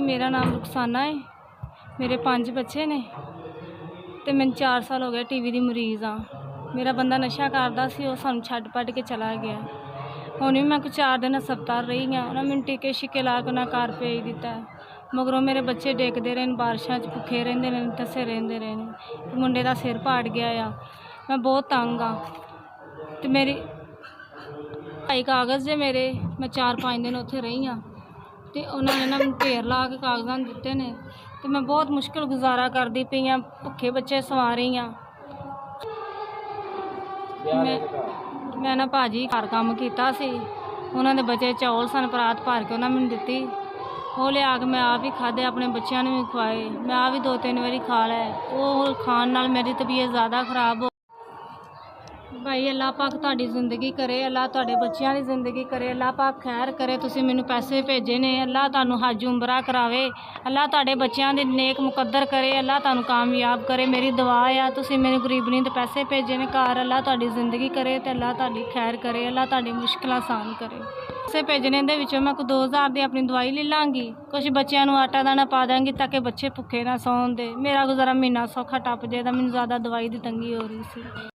मेरा नाम रुखसाना है। मेरे 5 बच्चे ने ते मैं 4 साल हो गए टीवी दी मरीज़ हाँ। मेरा बंदा नशा करदा सी, वो सानूं छड्ड पट के चला गया। हुण भी मैं 4 दिन हस्पताल रही हाँ। उन्हें मैनूं टीके शिके ला के उन्हें घर भेज दिता है। मगरों मेरे बच्चे डिगदे रहे, बारिशां च भुखे रहिंदे ने, धसे रहिंदे रहे। मुंडे दा सिर पाड़ गया आ। मैं बहुत तंग हाँ ते मेरी भाई कागज़ जे मेरे, मैं 4-5 दिन उत्थे रही हाँ ते उन्होंने ना ढेर ला के कागज़ां दिते ने ते मैं बहुत मुश्किल गुजारा करदी पई हाँ। भुखे बच्चे सवा रही हाँ। मैं ना भाजी घर काम कीता सी, उन्होंने बचे चौल सन, परात भर के उन्हें मैनूं दित्ती। वो लिया के मैं आप ही खाधे, अपने बच्चों ने भी खुआए। मैं आप भी 2-3 बारी खा लए। वो खाण नाल मेरी तबीयत ज़्यादा खराब हो। भाई अल्लाह पाक तुहाडी जिंदगी करे, अल्लाह तुहाडे बच्चों की जिंदगी करे, अल्लाह पाक खैर करे। तुसीं मैनूं पैसे भेजे ने, अल्लाह तुहानूं हज उमरा करावे, अल्लाह तुहाडे बच्चों दी नेक मुकद्दर करे, अल्लाह तुहानूं कामयाब करे। मेरी दुआ आ, तुसीं मैनूं गरीबनी दे पैसे भेजे ने घर, अल्लाह तुहाडी जिंदगी करे ते अल्लाह तुहाडी खैर करे, अल्लाह तुहाडी मुश्किल आसान करे। पैसे भेजने दे विचों मैं कोई 2000 दी अपनी दवाई ले लांगी, कुछ बच्चों नूं आटा दाना पा देंगी ताकि बच्चे भुखे ना सौन दे। मेरा गुजारा महीना सौखा टप जाए, मैनूं ज़्यादा दवाई दी तंगी हो रही सी।